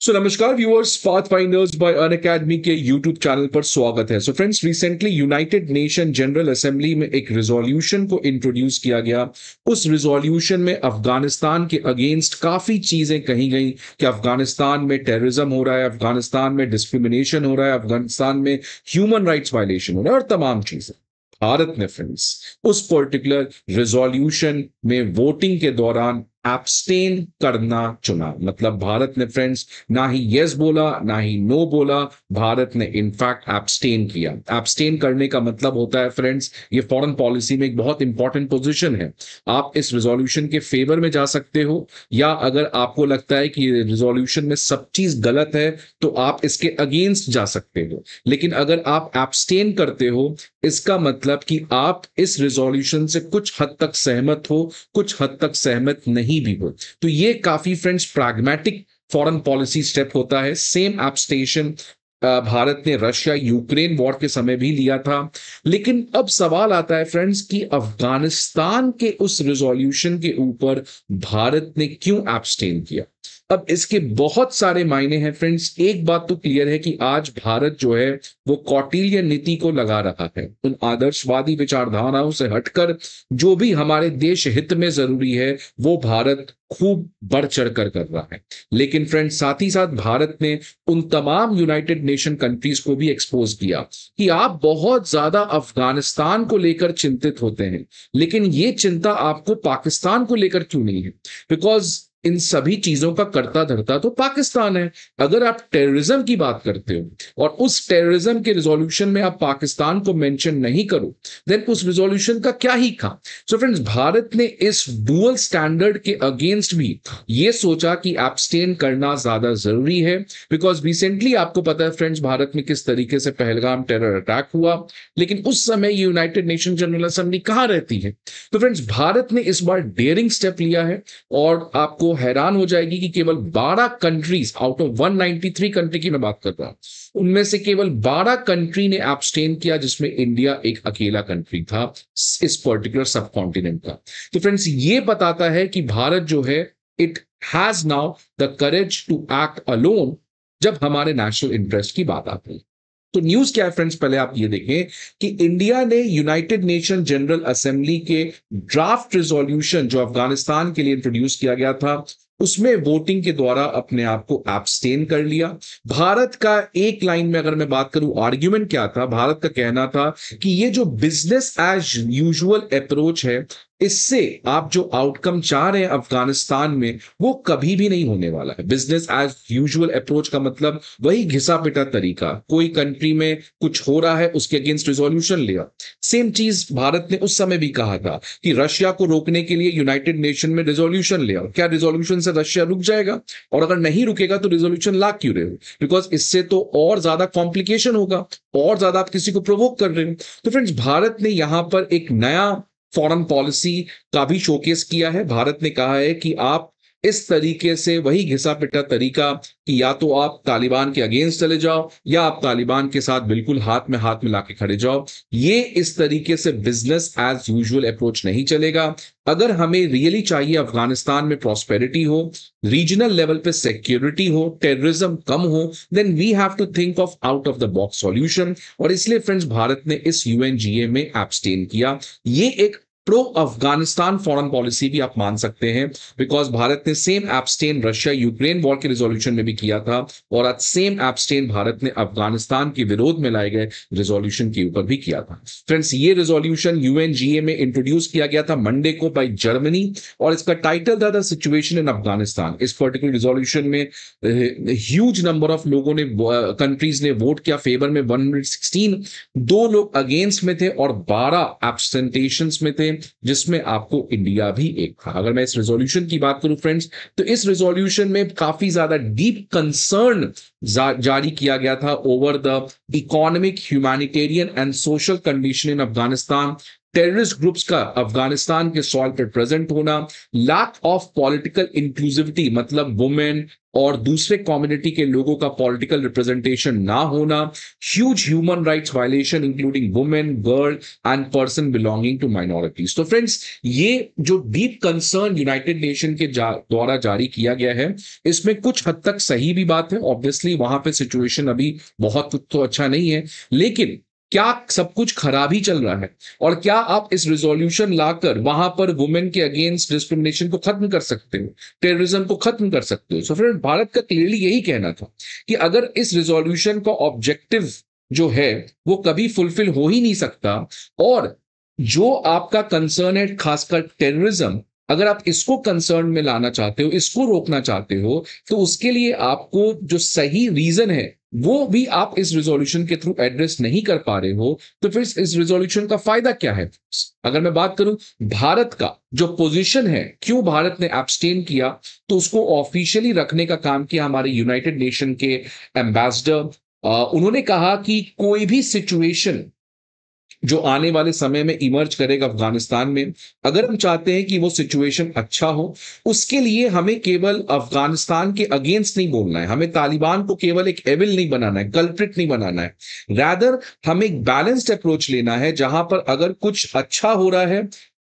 सो नमस्कार viewers, path finders bye Unacademy के YouTube channel पर स्वागत है। So friends, recently United nation general assembly में एक रिजोल्यूशन को इंट्रोड्यूस किया गया। उस रिजोल्यूशन में अफगानिस्तान के अगेंस्ट काफी चीजें कही गई कि अफगानिस्तान में टेररिज्म हो रहा है, अफगानिस्तान में डिस्क्रिमिनेशन हो रहा है, अफगानिस्तान में ह्यूमन राइट्स वायलेशन हो रहा है और तमाम चीजें। भारत ने फ्रेंड्स उस पर्टिकुलर रिजोल्यूशन में वोटिंग के दौरान एब्सटेन करना चुना। मतलब भारत ने फ्रेंड्स ना ही यस बोला ना ही नो बोला, भारत ने इनफैक्ट एब्सटेन किया। एब्सटेन करने का मतलब होता है फ्रेंड्स, ये फॉरेन पॉलिसी में एक बहुत इंपॉर्टेंट पोजीशन है। आप इस रिजोल्यूशन के फेवर में जा सकते हो, या अगर आपको लगता है कि रिजोल्यूशन में सब चीज गलत है तो आप इसके अगेंस्ट जा सकते हो। लेकिन अगर आप एब्सटेन करते हो, इसका मतलब कि आप इस रिजोल्यूशन से कुछ हद तक सहमत हो, कुछ हद तक सहमत नहीं भी हो। तो ये काफी friends pragmatic foreign policy step होता है। सेम एब्सटेशन भारत ने रशिया यूक्रेन वॉर के समय भी लिया था। लेकिन अब सवाल आता है फ्रेंड्स कि अफगानिस्तान के उस रिजोल्यूशन के ऊपर भारत ने क्यों एब्सटेन किया। अब इसके बहुत सारे मायने हैं फ्रेंड्स। एक बात तो क्लियर है कि आज भारत जो है वो कौटिल्य नीति को लगा रहा है। उन आदर्शवादी विचारधाराओं से हटकर जो भी हमारे देश हित में जरूरी है वो भारत खूब बढ़ चढ़कर कर रहा है। लेकिन फ्रेंड्स, साथ ही साथ भारत ने उन तमाम यूनाइटेड नेशन कंट्रीज को भी एक्सपोज किया कि आप बहुत ज्यादा अफगानिस्तान को लेकर चिंतित होते हैं, लेकिन ये चिंता आपको पाकिस्तान को लेकर क्यों नहीं है। बिकॉज इन सभी चीजों का कर्ता धर्ता तो पाकिस्तान है। अगर आप टेररिज्म की बात करते हो और उस टेररिज्म के रिजोल्यूशन में आप पाकिस्तान को मेंशन नहीं करो, देन उस रिजोल्यूशन का क्या ही काम। सो फ्रेंड्स, भारत ने इस डुअल स्टैंडर्ड के अगेंस्ट भी ये सोचा कि एब्सटेन करना ज्यादा जरूरी है। बिकॉज रिसेंटली आपको पता है फ्रेंड्स, भारत में किस तरीके से पहलगाम टेरर अटैक हुआ, लेकिन उस समय यूनाइटेड नेशन जनरल असेंबली कहां रहती है। तो फ्रेंड्स, भारत ने इस बार डेयरिंग स्टेप लिया है और आपको हैरान हो जाएगी कि केवल 12 कंट्रीज आउट ऑफ 193 कंट्री की मैं बात कर रहा हूं, उनमें से केवल 12 कंट्री ने एब्सटेन किया, जिसमें इंडिया एक अकेला कंट्री था इस पर्टिकुलर सब कॉन्टिनेंट का। तो फ्रेंड्स, ये बताता है कि भारत जो है it has now the courage to act alone जब हमारे नेशनल इंटरेस्ट की बात आती है। तो न्यूज क्या है फ्रेंड्स, पहले आप ये देखें कि इंडिया ने यूनाइटेड नेशन जनरल असेंबली के ड्राफ्ट रिजोल्यूशन जो अफगानिस्तान के लिए इंट्रोड्यूस किया गया था, उसमें वोटिंग के द्वारा अपने आप को एब्सटेन कर लिया। भारत का एक लाइन में अगर मैं बात करूं, आर्ग्यूमेंट क्या था, भारत का कहना था कि ये जो बिजनेस एज यूजुअल अप्रोच है, इससे आप जो आउटकम चाह रहे हैं अफगानिस्तान में वो कभी भी नहीं होने वाला है। बिजनेस एज यूजुअल अप्रोच का मतलब वही घिसा पिटा तरीका, कोई कंट्री में कुछ हो रहा है उसके अगेंस्ट रिजोल्यूशन लिया। सेम चीज भारत ने उस समय भी कहा था कि रशिया को रोकने के लिए यूनाइटेड नेशन में रिजोल्यूशन लिया। क्या रिजोल्यूशन से रशिया रुक जाएगा? और अगर नहीं रुकेगा तो रिजोल्यूशन ला क्यों रहे हो? बिकॉज इससे तो और ज्यादा कॉम्प्लिकेशन होगा, और ज्यादा आप किसी को प्रोवोक कर रहे हो। तो फ्रेंड्स, भारत ने यहां पर एक नया फॉरेन पॉलिसी का भी शोकेस किया है। भारत ने कहा है कि आप इस तरीके से वही घिसा पिटा तरीका कि या तो आप तालिबान के अगेंस्ट चले जाओ या आप तालिबान के साथ बिल्कुल हाथ में हाथ मिला के खड़े जाओ, ये इस तरीके से बिजनेस एज यूजुअल अप्रोच नहीं चलेगा। अगर हमें रियली चाहिए अफगानिस्तान में प्रॉस्पेरिटी हो, रीजनल लेवल पे सिक्योरिटी हो, टेररिज्म कम हो, then we have to think of out of the box solution. और इसलिए फ्रेंड्स, भारत ने इस यूएनजीए में एब्सटेन किया। ये एक प्रो अफगानिस्तान फॉरेन पॉलिसी भी आप मान सकते हैं, बिकॉज भारत ने same abstain Russia Ukraine war के रिजोल्यूशन में भी किया था, और आज सेम एब्सटेन भारत ने अफगानिस्तान के विरोध में लाए गए रिजोल्यूशन के ऊपर भी किया था। फ्रेंड्स, ये रिजोल्यूशन यूएनजीए में इंट्रोड्यूस किया गया था मंडे को बाय जर्मनी, और इसका टाइटल था द सिचुएशन इन अफगानिस्तान। इस पर्टिकुलर रिजोल्यूशन में ह्यूज नंबर ऑफ लोगों ने, कंट्रीज ने वोट किया फेवर में 116, 2 लोग अगेंस्ट में थे और 12 एब्सेंटेशंस में थे, जिसमें आपको इंडिया भी एक था। अगर मैं इस रेजोल्यूशन की बात करूं फ्रेंड्स, तो इस रेजोल्यूशन में काफी ज्यादा डीप कंसर्न जारी किया गया था over the economic, humanitarian and social condition in Afghanistan. Terrorist groups का अफगानिस्तान के सॉइल पर प्रेजेंट होना, लैक ऑफ पॉलिटिकल इंक्लूसिविटी मतलब वुमेन और दूसरे कम्युनिटी के लोगों का पॉलिटिकल रिप्रेजेंटेशन ना होना, huge human rights violation including women, girl and person belonging to minorities. तो फ्रेंड्स, ये जो डीप कंसर्न यूनाइटेड नेशन के द्वारा जारी किया गया है, इसमें कुछ हद तक सही भी बात है। ऑब्वियसली वहां पे सिचुएशन अभी बहुत तो अच्छा नहीं है, लेकिन क्या सब कुछ खराब ही चल रहा है? और क्या आप इस रिजोल्यूशन लाकर वहां पर वुमेन के अगेंस्ट डिस्क्रिमिनेशन को खत्म कर सकते हो, टेररिज्म को खत्म कर सकते हो? सो फ्रेंड, भारत का क्लियरली यही कहना था कि अगर इस रिजोल्यूशन का ऑब्जेक्टिव जो है वो कभी फुलफिल हो ही नहीं सकता, और जो आपका कंसर्न है खासकर टेररिज्म, अगर आप इसको कंसर्न में लाना चाहते हो, इसको रोकना चाहते हो, तो उसके लिए आपको जो सही रीजन है वो भी आप इस रिजोल्यूशन के थ्रू एड्रेस नहीं कर पा रहे हो, तो फिर इस रिजोल्यूशन का फायदा क्या है? अगर मैं बात करूं भारत का जो पोजीशन है, क्यों भारत ने एब्सटेन किया, तो उसको ऑफिशियली रखने का काम किया हमारे यूनाइटेड नेशन के एम्बेसडर। उन्होंने कहा कि कोई भी सिचुएशन जो आने वाले समय में इमर्ज करेगा अफगानिस्तान में, अगर हम चाहते हैं कि वो सिचुएशन अच्छा हो, उसके लिए हमें केवल अफगानिस्तान के अगेंस्ट नहीं बोलना है, हमें तालिबान को केवल एक एविल नहीं बनाना है, कल्प्रिट नहीं बनाना है। रैदर हमें एक बैलेंस्ड अप्रोच लेना है, जहां पर अगर कुछ अच्छा हो रहा है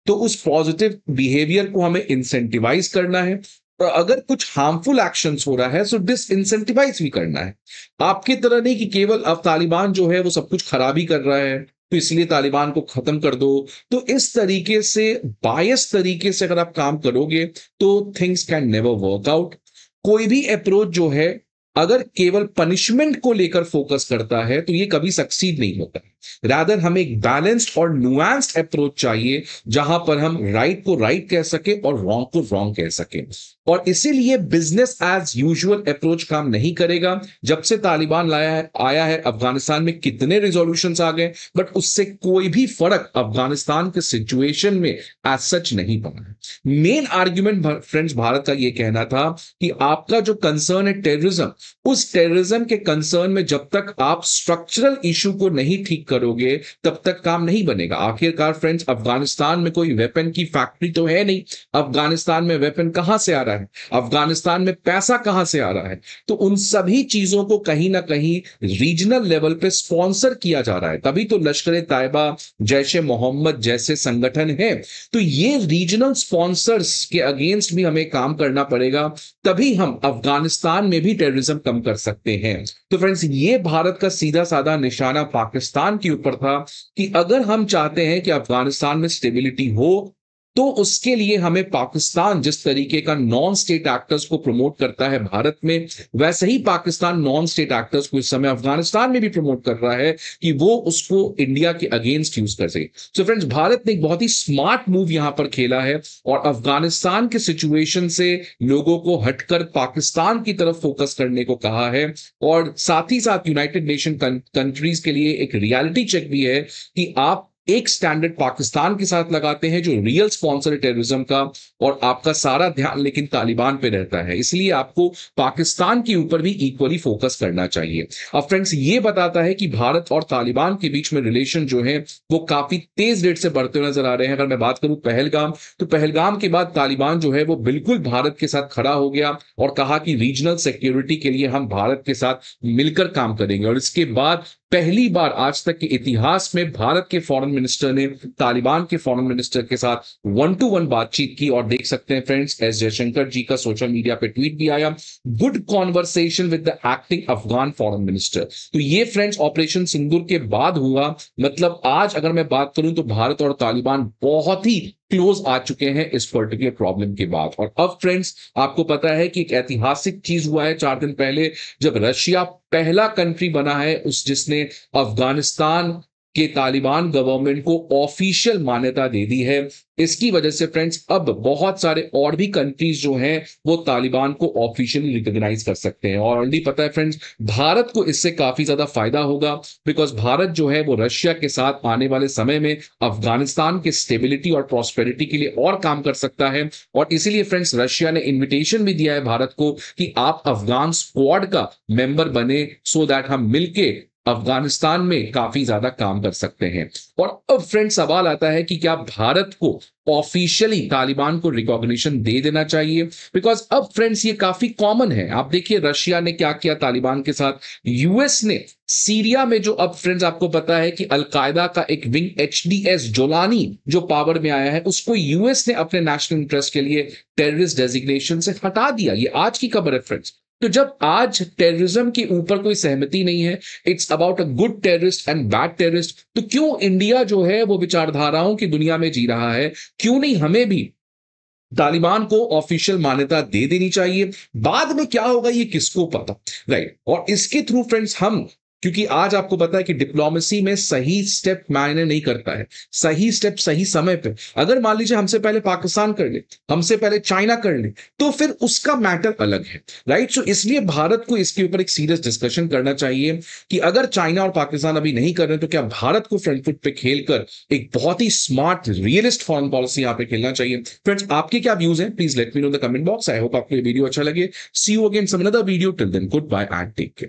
तो उस पॉजिटिव बिहेवियर को हमें इंसेंटिवाइज करना है, और अगर कुछ हार्मफुल एक्शंस हो रहा है तो डिस इंसेंटिवाइज भी करना है। आपकी तरह नहीं कि केवल अब तालिबान जो है वो सब कुछ खराबी कर रहा है तो इसलिए तालिबान को खत्म कर दो। तो इस तरीके से, बायस तरीके से अगर आप काम करोगे तो things can never work out. कोई भी अप्रोच जो है अगर केवल पनिशमेंट को लेकर फोकस करता है तो ये कभी सक्सीड नहीं होता। रादर हमें एक बैलेंस्ड और नुआंस्ड अप्रोच चाहिए, जहां पर हम राइट को राइट कह सके और रॉन्ग को रॉन्ग कह सके। और इसीलिए बिजनेस एज यूजुअल अप्रोच काम नहीं करेगा। जब से तालिबान आया है अफगानिस्तान में कितने रिजोल्यूशंस आ गए, बट उससे कोई भी फर्क अफगानिस्तान के सिचुएशन में एज सच नहीं पड़ा है। मेन आर्ग्यूमेंट फ्रेंड्स भारत का यह कहना था कि आपका जो कंसर्न है टेररिज्म, उस टेररिज्म के कंसर्न में जब तक आप स्ट्रक्चरल इशू को नहीं ठीक करोगे तब तक काम नहीं बनेगा। आखिरकार फ्रेंड्स, अफगानिस्तान में कोई वेपन की फैक्ट्री तो है नहीं। अफगानिस्तान में वेपन कहां से आ रहा है, अफगानिस्तान में पैसा कहां से आ रहा है? तो उन सभी चीजों को कहीं ना कहीं रीजनल लेवल पे स्पॉन्सर किया जा रहा है, तभी तो लश्कर तैयबा, जैश ए मोहम्मद जैसे संगठन है। तो ये रीजनल स्पॉन्सर्स के अगेंस्ट भी हमें काम करना पड़ेगा, तभी हम अफगानिस्तान में भी टेररिज्म कम कर सकते हैं। तो फ्रेंड्स, ये भारत का सीधा साधा निशाना पाकिस्तान के ऊपर था कि अगर हम चाहते हैं कि अफगानिस्तान में स्टेबिलिटी हो, तो उसके लिए हमें पाकिस्तान जिस तरीके का नॉन स्टेट एक्टर्स को प्रमोट करता है भारत में, वैसे ही पाकिस्तान नॉन स्टेट एक्टर्स को इस समय अफगानिस्तान में भी प्रमोट कर रहा है कि वो उसको इंडिया के अगेंस्ट यूज कर सके। सो फ्रेंड्स, भारत ने एक बहुत ही स्मार्ट मूव यहां पर खेला है और अफगानिस्तान के सिचुएशन से लोगों को हटकर पाकिस्तान की तरफ फोकस करने को कहा है। और साथ ही साथ यूनाइटेड नेशन कंट्रीज के लिए एक रियलिटी चेक भी है कि आप एक स्टैंडर्ड पाकिस्तान के साथ लगाते हैं जो रियल स्पॉन्सर है टेररिज्म का, और आपका सारा ध्यान लेकिन तालिबान पे रहता है। इसलिए आपको पाकिस्तान के ऊपर भी इक्वली फोकस करना चाहिए। अब फ्रेंड्स, ये बताता है कि भारत और तालिबान के बीच में रिलेशन जो है वो काफी तेज रेट से बढ़ते हुए नजर आ रहे हैं। अगर मैं बात करूं पहलगाम, तो पहलगाम के बाद तालिबान जो है वो बिल्कुल भारत के साथ खड़ा हो गया और कहा कि रीजनल सिक्योरिटी के लिए हम भारत के साथ मिलकर काम करेंगे। और इसके बाद पहली बार आज तक के इतिहास में भारत के फॉरेन मिनिस्टर ने तालिबान के फॉरेन मिनिस्टर के साथ 1-to-1 बातचीत की। और देख सकते हैं फ्रेंड्स, एस जयशंकर जी का सोशल मीडिया पे ट्वीट भी आया, good conversation with the acting Afghan foreign minister. तो ये फ्रेंड्स ऑपरेशन सिंदूर के बाद हुआ। मतलब आज अगर मैं बात करूं तो भारत और तालिबान बहुत ही क्लोज आ चुके हैं इस पर्टिकुलर प्रॉब्लम के बाद। और अब फ्रेंड्स, आपको पता है कि एक ऐतिहासिक चीज हुआ है 4 दिन पहले, जब रशिया पहला कंट्री बना है उस जिसने अफगानिस्तान के तालिबान गवर्नमेंट को ऑफिशियल मान्यता दे दी है। इसकी वजह से फ्रेंड्स अब बहुत सारे और भी कंट्रीज जो हैं वो तालिबान को ऑफिशियली रिकॉग्नाइज कर सकते हैं। और ऑलरेडी पता है फ्रेंड्स, भारत को इससे काफी ज्यादा फायदा होगा, बिकॉज भारत जो है वो रशिया के साथ आने वाले समय में अफगानिस्तान के स्टेबिलिटी और प्रॉस्पेरिटी के लिए और काम कर सकता है। और इसीलिए फ्रेंड्स, रशिया ने इन्विटेशन भी दिया है भारत को कि आप अफगान स्क्वाड का मेंबर बने, सो दैट हम मिलके अफगानिस्तान में काफी ज्यादा काम कर सकते हैं। और अब फ्रेंड सवाल आता है कि क्या भारत को ऑफिशियली तालिबान को रिकॉग्निशन दे देना चाहिए? बिकॉज अब फ्रेंड्स ये काफी कॉमन है। आप देखिए रशिया ने क्या किया तालिबान के साथ, यूएस ने सीरिया में, जो अब फ्रेंड्स आपको पता है कि अलकायदा का एक विंग एचडीएस जोलानी जो पावर में आया है, उसको यूएस ने अपने नेशनल इंटरेस्ट के लिए टेररिस्ट डेजिग्नेशन से हटा दिया। ये आज की खबर है फ्रेंड्स। तो जब आज टेररिज्म के ऊपर कोई सहमति नहीं है, it's about a good terrorist and bad terrorist, तो क्यों इंडिया जो है वो विचारधाराओं की दुनिया में जी रहा है, क्यों नहीं हमें भी तालिबान को ऑफिशियल मान्यता दे देनी चाहिए? बाद में क्या होगा ये किसको पता, राइट। और इसके थ्रू फ्रेंड्स हम, क्योंकि आज आपको पता है कि डिप्लोमेसी में सही स्टेप मायने नहीं करता है, सही स्टेप सही समय पे। अगर मान लीजिए हमसे पहले पाकिस्तान कर ले, हमसे पहले चाइना कर ले, तो फिर उसका मैटर अलग है, राइट। सो इसलिए भारत को इसके ऊपर एक सीरियस डिस्कशन करना चाहिए कि अगर चाइना और पाकिस्तान अभी नहीं कर रहे तो क्या भारत को फ्रंट फुट पे खेलकर एक बहुत ही स्मार्ट रियलिस्ट फॉरेन पॉलिसी यहां पे खेलना चाहिए? फ्रेंड्स आपके क्या व्यूज हैं, please let me know in the comment box. I hope आपको ये वीडियो अच्छा लगे। See you again some another video, till then goodbye and take care.